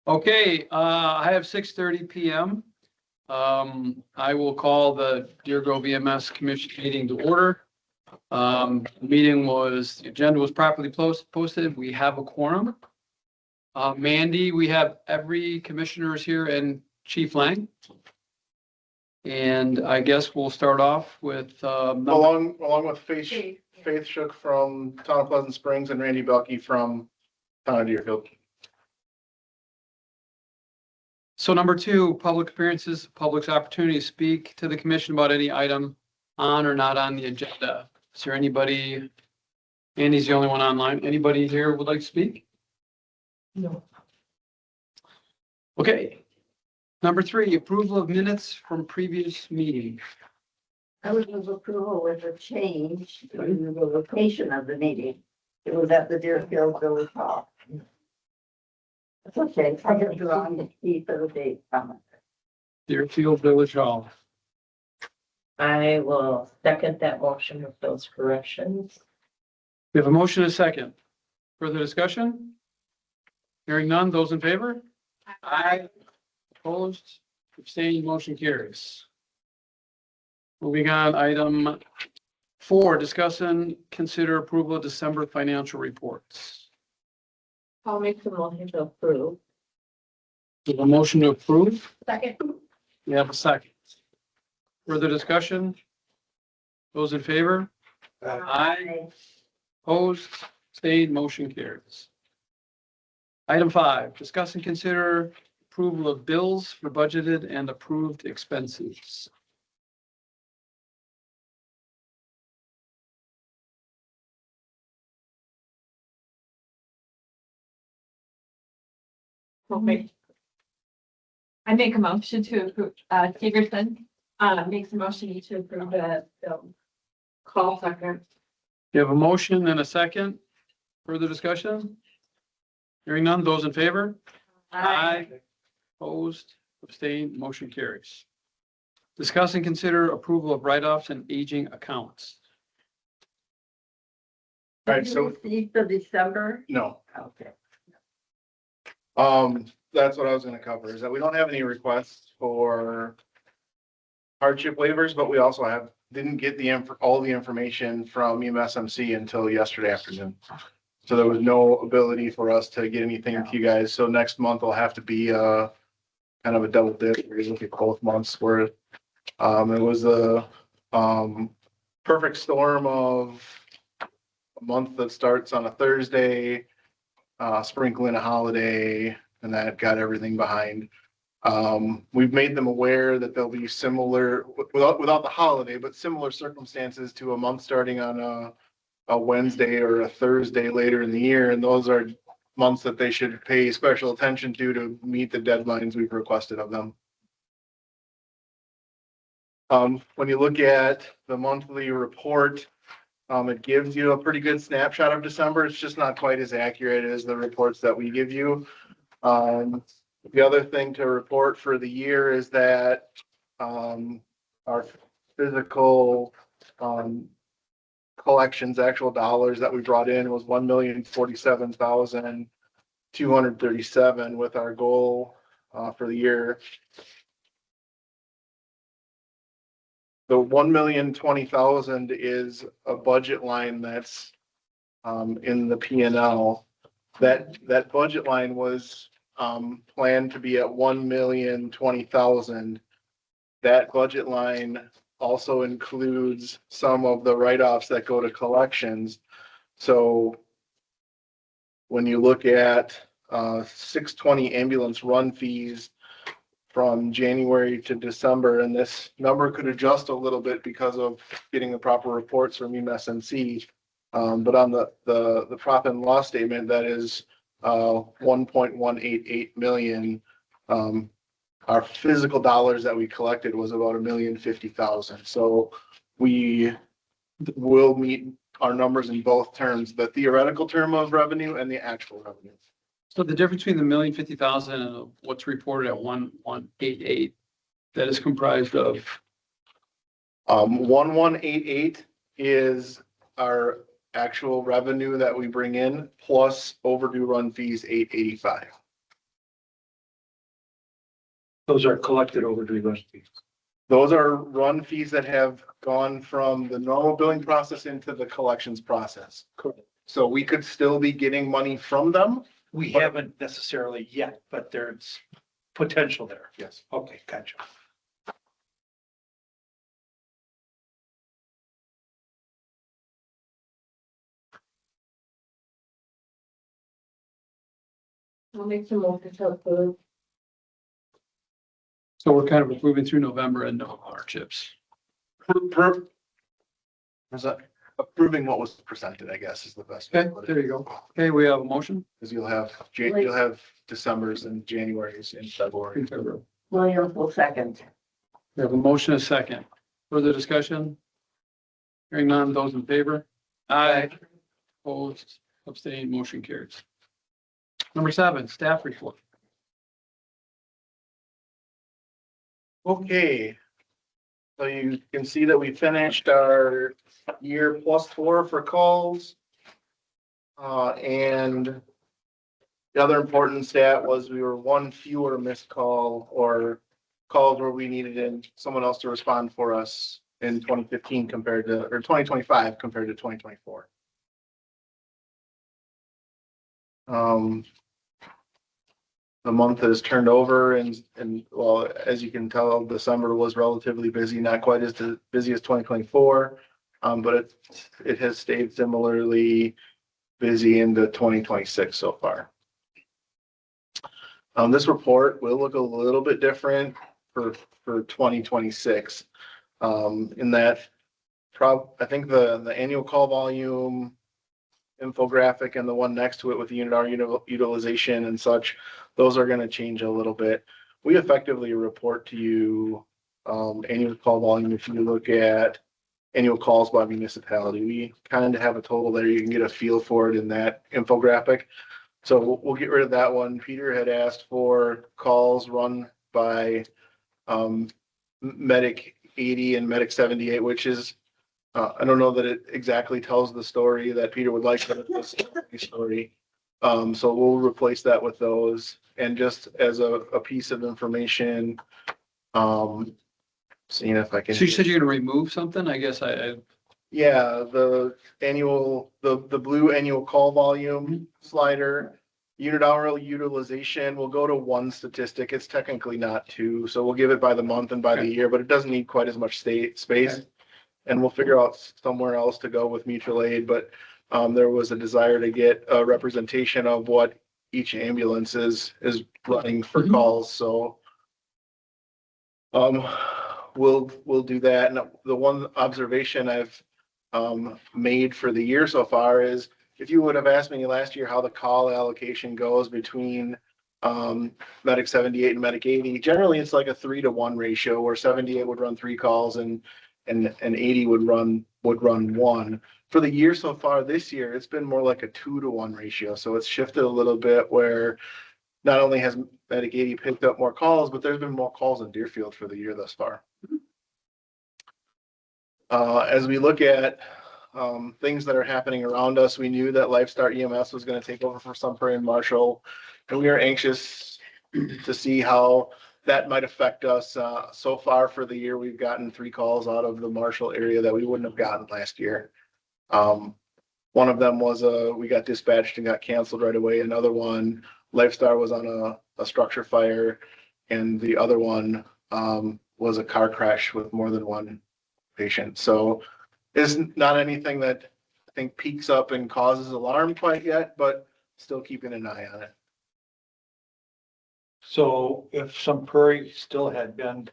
Okay, I have 6:30 PM. I will call the Deer Grove EMS Commission meeting to order. The agenda was properly posted. We have a quorum. Mandy, we have every commissioners here and Chief Lang. And I guess we'll start off with, Along with Faith Shook from Town of Pleasant Springs and Randy Belkey from Town of Deerfield. so number 2, public appearances, public's opportunity to speak to the commission about any item on or not on the agenda. Is there anybody? Andy's the only one online. Anybody here would like to speak? No. Okay. Number 3, approval of minutes from previous meeting. I would move approval with a change to the location of the meeting. It was at the Deerfield Village Hall. It's okay. I have drawn the key for the date from it. Deerfield Village Hall. I will second that motion with those corrections. We have a motion and a second. Further discussion? Hearing none, those in favor? Aye. Opposed? Abstained, motion carries. Moving on, item 4, discuss and consider approval of December financial reports. I'll make the motion to approve. We have a motion to approve. Second. We have a second. Further discussion? Those in favor? Aye. Opposed? Abstained, motion carries. Item 5, discuss and consider approval of bills for budgeted and approved expenses. I make a motion to approve, Tigerson, makes a motion to approve the call second. You have a motion and a second. Further discussion? Hearing none, those in favor? Aye. Opposed, abstained, motion carries. Discuss and consider approval of write-offs and aging accounts. All right, Did you so receive for December? no, Okay. that's what I was gonna cover, is that we don't have any requests for hardship waivers, but we also didn't get all the information from EMSMC until yesterday afternoon. So there was no ability for us to get anything to you guys. So next month will have to be kind of a double dip. We're gonna look at both months where it was a perfect storm of a month that starts on a Thursday, sprinkle in a holiday, and that got everything behind. We've made them aware that there'll be similar, without the holiday, but similar circumstances to a month starting on a Wednesday or a Thursday later in the year. And those are months that they should pay special attention to meet the deadlines we've requested of them. When you look at the monthly report, it gives you a pretty good snapshot of December. It's just not quite as accurate as the reports that we give you. The other thing to report for the year is that our physical collections, actual dollars that we brought in was 1,047,237 with our goal for the year. The 1,020,000 is a budget line that's in the P&L. That budget line was planned to be at 1,020,000. That budget line also includes some of the write-offs that go to collections. So when you look at 620 ambulance run fees from January to December, and this number could adjust a little bit because of getting the proper reports from EMSMC. But on the profit and loss statement, that is 1.188 million. Our physical dollars that we collected was about 1,050,000. So we will meet our numbers in both terms, the theoretical term of revenue and the actual revenue. So the difference between the 1,050,000 and what's reported at 1,188, that is comprised of? 1,188 is our actual revenue that we bring in plus overdue run fees 885. Those are collected overdue run fees. Those are run fees that have gone from the normal billing process into the collections process. Correct. So we could still be getting money from them. We haven't necessarily yet, but there's potential there. Yes. Okay, gotcha. I'll make some motion to approve. So we're kind of moving through November and no hardships. Is that approving what was presented, I guess, is the best. way Okay, to put it. there you go. Okay, we have a motion. Cause you'll have December's and January's in February. Williams will second. We have a motion, a second. Further discussion? Hearing none, those in favor? Aye. Opposed, abstained, motion carries. Number 7, staff report. Okay. So you can see that we finished our year +4 for calls. And the other important stat was we were 1 fewer missed call or calls where we needed someone else to respond for us in 2015 compared to, or 2025 compared to 2024. The month has turned over and well, as you can tell, December was relatively busy, not quite as busy as 2024. But it has stayed similarly busy into 2026 so far. This report will look a little bit different for 2026. In that I think the annual call volume infographic and the one next to it with the unit hour utilization and such, those are going to change a little bit. We effectively report to you annual call volume. If you look at annual calls by municipality, we kind of have a total there. You can get a feel for it in that infographic. So we'll get rid of that one. Peter had asked for calls run by Medic 80 and Medic 78, which is I don't know that it exactly tells the story that Peter would like, but it's a story. So we'll replace that with those. And just as a piece of information, seeing if I can. So you said you're gonna remove something? I guess Yeah, the blue annual call volume slider, unit hour utilization will go to 1 statistic. It's technically not 2. So we'll give it by the month and by the year, but it doesn't need quite as much space. Okay. And we'll figure out somewhere else to go with mutual aid, but there was a desire to get a representation of what each ambulance is running for calls, so we'll do that. And the one observation I've made for the year so far is if you would have asked me last year how the call allocation goes between Medic 78 and Medic 80, generally it's like a 3-to-1 ratio where 78 would run 3 calls and 80 would run 1. For the year so far this year, it's been more like a 2-to-1 ratio. So it's shifted a little bit where not only has Medic 80 picked up more calls, but there's been more calls in Deerfield for the year thus far. As we look at things that are happening around us, we knew that LifeStart EMS was going to take over for Sun Prairie and Marshall, and we are anxious to see how that might affect us. So far for the year, we've gotten 3 calls out of the Marshall area that we wouldn't have gotten last year. One of them was we got dispatched and got canceled right away. Another one, LifeStar was on a structure fire, and the other one was a car crash with more than 1 patient. So it's not anything that I think peaks up and causes alarm quite yet, but still keeping an eye on it. So if Sun Prairie still had been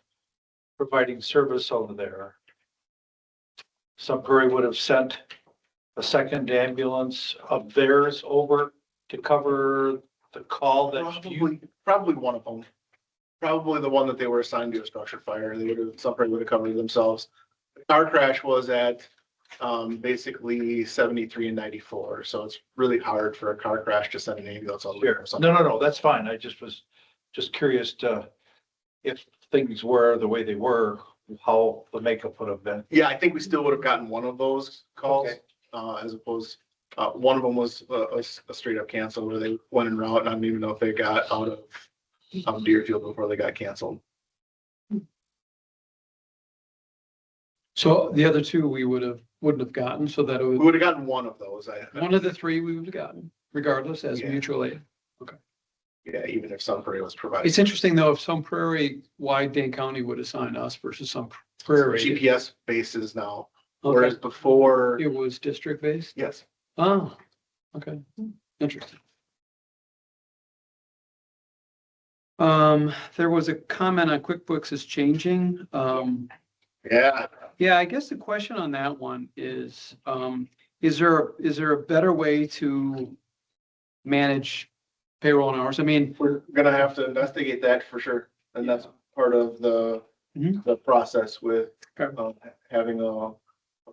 providing service over there, Sun Prairie would have sent a second ambulance of theirs over to cover the call that you. Probably one of them. Probably the one that they were assigned to a structure fire. They would have, Sun Prairie would have covered it themselves. The car crash was at basically 73 and 94. So it's really hard for a car crash to send an ambulance all the way. Sure. No, that's fine. I was just curious to, if things were the way they were, how the makeup would have been. Yeah, I think we still would have gotten one of those calls, as opposed, one of them was a straight up cancel where they went en route and I don't even know if they got out of Deerfield before they got canceled. So the other two we wouldn't have gotten, so that it We was would have gotten one of those. one of the three we would have gotten regardless as Yeah. mutual aid. Yeah, even if Sun Prairie was provided. It's interesting though, if some prairie wide Dane County would assign us versus some prairie. GPS bases now, Okay, whereas before, it was district based. yes. Oh, okay, interesting. There was a comment on QuickBooks is changing. Yeah, Yeah, I guess the question on that one is there a better way to manage payroll and hours? I mean, we're gonna have to investigate that for sure. And that's part of Mhm. the process with Okay. having a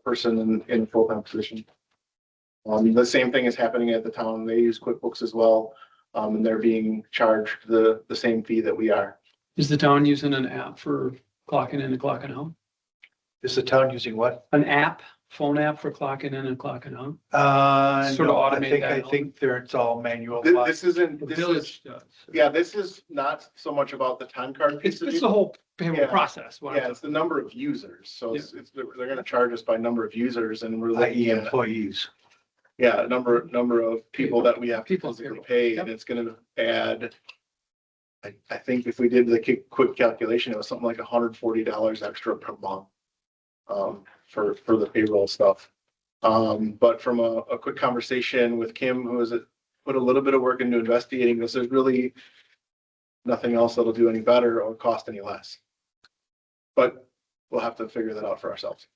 person in a full-time position. The same thing is happening at the town. They use QuickBooks as well. And they're being charged the same fee that we are. is the town using an app for clocking in and clocking out? Is the town using what? An app, phone app for clocking in and clocking out? Sort of No, automate that I out. think there, it's all manual. This isn't, The this is, village does. yeah, this is not so much about the time card piece. It's the whole payroll Yeah. process. what I'm Yeah, it's the number of users. So they're gonna charge us by number of users and we're looking i.e. at, employees. yeah, number of people that we have to People, physically payroll. pay, Yep. and it's gonna add. I think if we did the quick calculation, it was something like $140 extra per month. For the payroll stuff. But from a quick conversation with Kim, who has put a little bit of work into investigating this, there's really nothing else that'll do any better or cost any less. But we'll have to figure that out for ourselves.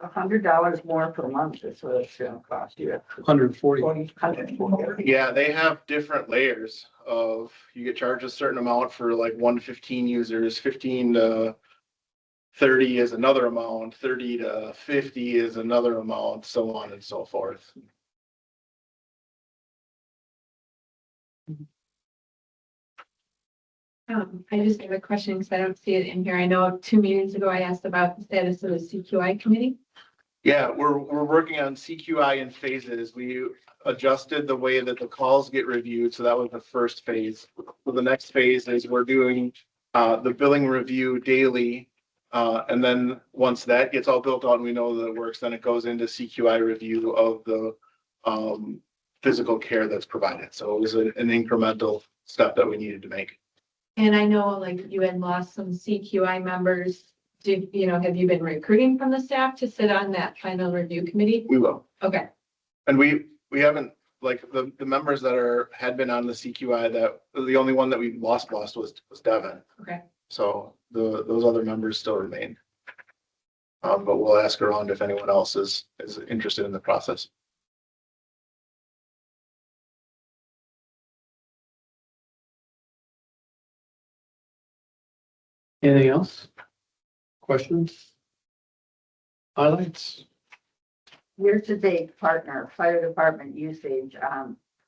$100 more per month is what it's gonna cost you. 140. 140. Yeah, they have different layers of, you get charged a certain amount for like 1 to 15 users, 15 to 30 is another amount, 30 to 50 is another amount, so on and so forth. I just have a question because I don't see it in here. I know 2 meetings ago I asked about the status of the CQI committee. Yeah, we're working on CQI in phases. We adjusted the way that the calls get reviewed, so that was the first phase. So the next phase is we're doing the billing review daily. And then once that gets all built out and we know that it works, then it goes into CQI review of the physical care that's provided. So it was an incremental step that we needed to make. And I know like you had lost some CQI members. Have you been recruiting from the staff to sit on that final review committee? We will. Okay, And we haven't, like, the members that had been on the CQI, that the only one that we lost was Devin. okay. So those other members still remain. But we'll ask around if anyone else is interested in the process. Anything else? Questions? Highlights? Year-to-date partner, fire department usage,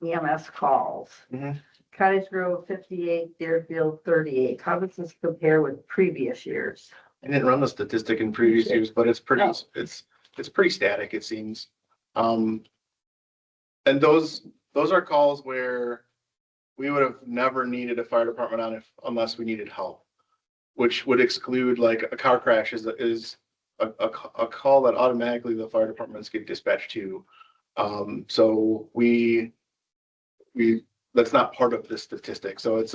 EMS calls. Mhm. Cottage Grove 58, Deerfield 38. How does this compare with previous years? I didn't run the statistic in previous years, but it's pretty, it's pretty static, it seems. And those are calls where we would have never needed a fire department on unless we needed help, which would exclude, like, a car crash is a call that automatically the fire departments get dispatched to. So that's not part of this statistic. So it's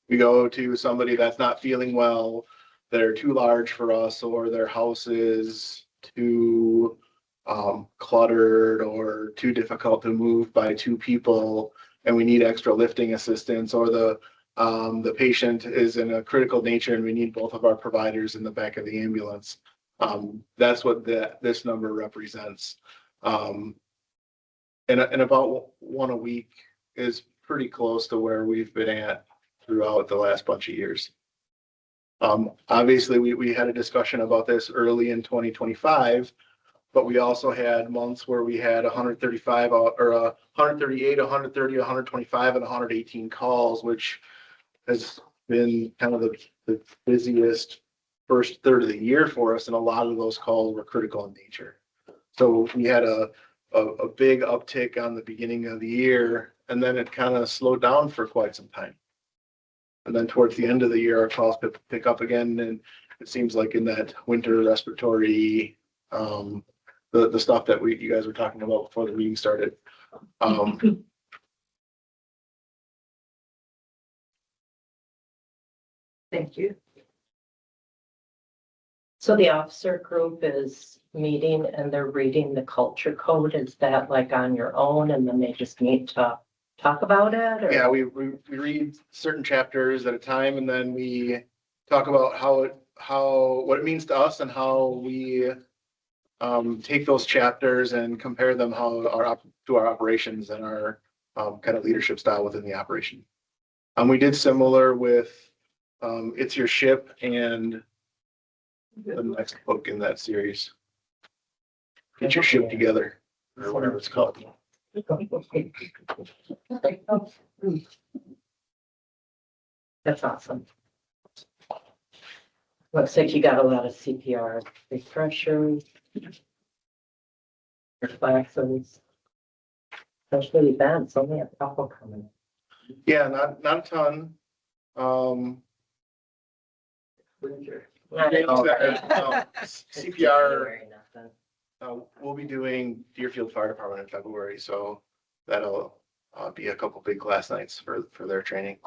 we go to somebody that's not feeling well, they're too large for us, or their house is too cluttered or too difficult to move by 2 people, and we need extra lifting assistance, or the patient is in a critical nature and we need both of our providers in the back of the ambulance. That's what this number represents. And about 1 a week is pretty close to where we've been at throughout the last bunch of years. Obviously, we had a discussion about this early in 2025, but we also had months where we had 135 or 138, 130, 125, and 118 calls, which has been kind of the busiest first third of the year for us, and a lot of those calls were critical in nature. So we had a big uptick on the beginning of the year, and then it kind of slowed down for quite some time. And then towards the end of the year, our calls pick up again, and it seems like in that winter respiratory, the stuff that you guys were talking about before the meeting started. Thank you. So the officer group is meeting and they're reading the culture code. Is that like on your own and then they just need to talk about it? Or? Yeah, we read certain chapters at a time, and then we talk about what it means to us and how we take those chapters and compare them to our operations and our kind of leadership style within the operation. We did similar with It's Your Ship and the next book in that series. Get Your Ship Together, or whatever it's called. That's awesome. Looks like you got a lot of CPR refreshers. Reflexes. Especially events, only a couple coming. Yeah, not a ton. CPR, we'll be doing Deerfield Fire Department in February, so that'll be a couple big class nights for their training.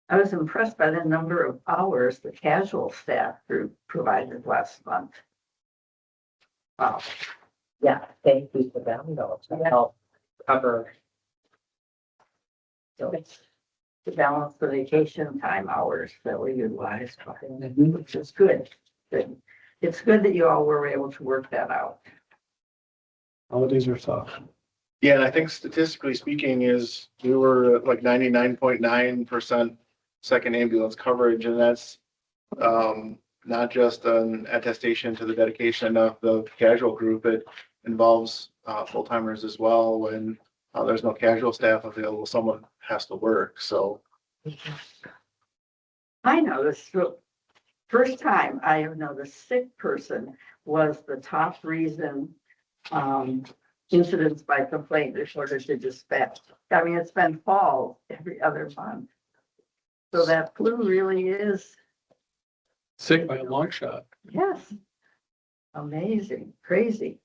I was impressed by the number of hours the casual staff group provided last month. Wow. Yeah, thank you for them though, to help cover. So To balance the vacation time hours that we utilized, which is good. Good. It's good that you all were able to work that out. Holidays are tough. Yeah, and I think statistically speaking we were at like 99.9% second ambulance coverage, and that's not just an attestation to the dedication of the casual group. It involves full timers as well. When there's no casual staff available, someone has to work. So I noticed, first time I know the sick person was the top reason incidents by complaint reported to dispatch. I mean, it's been fall every other month. So that flu really is, Sick by a long shot. yes, amazing, crazy.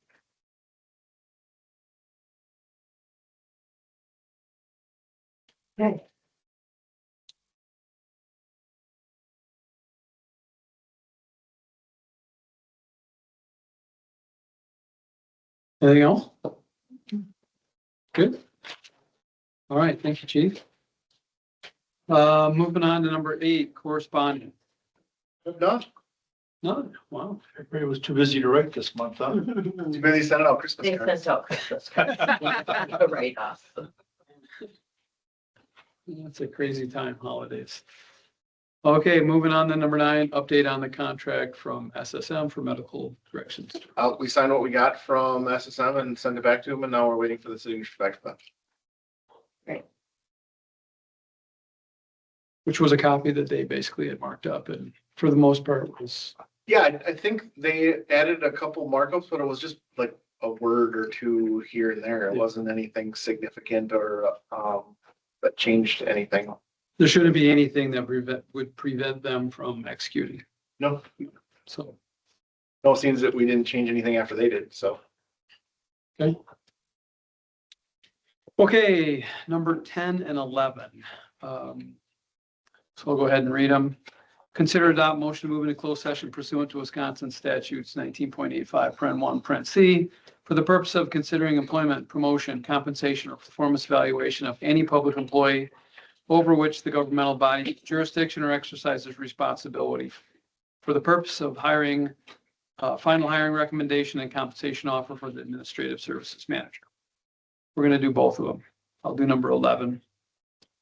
Okay. Anything else? Good. All right, thank you, Chief. Moving on to number 8, correspondence. no, None. Wow. Everybody was too busy to write this month, huh? too busy sending out Christmas they cards. sent out Christmas cards. Right off. It's a crazy time, holidays. Okay, moving on to number 9, update on the contract from SSM for medical directions. We signed what we got from SSM and sent it back to them, and now we're waiting for the signature back to them. Which was a copy that they basically had marked up, and for the most part was, Yeah, I think they added a couple markups, but it was just like a word or two here and there. It Yeah. wasn't anything significant or that changed anything. there shouldn't be anything that would prevent them from executing. No, So, no, it seems that we didn't change anything after they did, so. okay, number 10 and 11. So I'll go ahead and read them. Consider adopt motion to move into closed session pursuant to Wisconsin statutes 19.85, paren 1, paren C, for the purpose of considering employment, promotion, compensation, or performance evaluation of any public employee over which the governmental body has jurisdiction or exercises responsibility, for the purpose of hiring, final hiring recommendation and compensation offer for the administrative services manager. We're going to do both of them. I'll do number 11.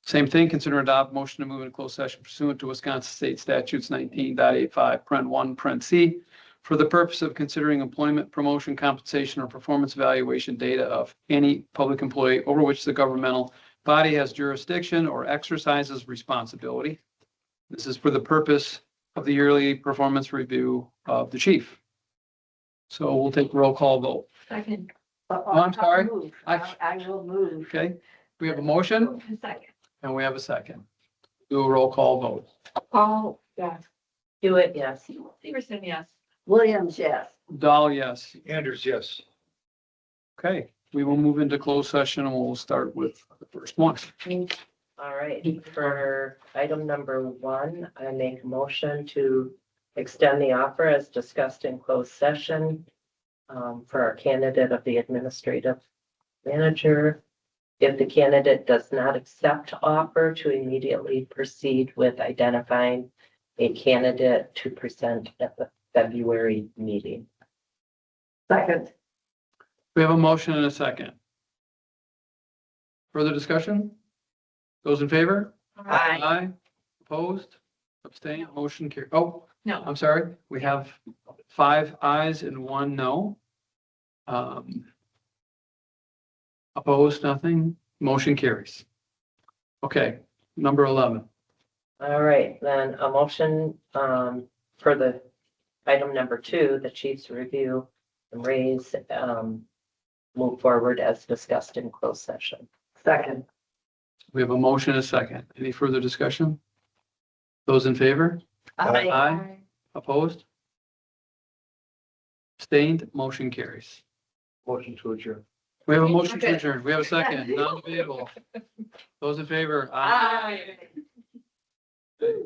Same thing, consider adopt motion to move into closed session pursuant to Wisconsin State Statutes 19.85, paren 1, paren C, for the purpose of considering employment, promotion, compensation, or performance evaluation data of any public employee over which the governmental body has jurisdiction or exercises responsibility. This is for the purpose of the yearly performance review of the chief. So we'll take roll call vote. Second. I'm sorry. I will move. Okay, we have a motion. A second. And we have a second. Do a roll call vote. Paul, yes. Do it, yes. Severson, yes. Williams, yes. Dahl, yes. Anders, yes. Okay, we will move into closed session and we'll start with the first one. All right, for item number 1, I make a motion to extend the offer as discussed in closed session for our candidate of the administrative manager. If the candidate does not accept offer, to immediately proceed with identifying a candidate to present at the February meeting. Second. We have a motion and a second. Further discussion? Those in favor? Aye. Opposed? Abstained? Motion carried. Oh, No. I'm sorry. We have 5 ayes and 1 no. Opposed, nothing. Motion carries. Okay, number 11. All right, then a motion for the item number 2, the chief's review and raise, move forward as discussed in closed session. Second. We have a motion and a second. Any further discussion? Those in favor? Aye. Opposed? Abstained? Motion carries. Motion to adjourn. We have a motion to adjourn. We have a second, non-debatable. Those in favor? Aye. Okay.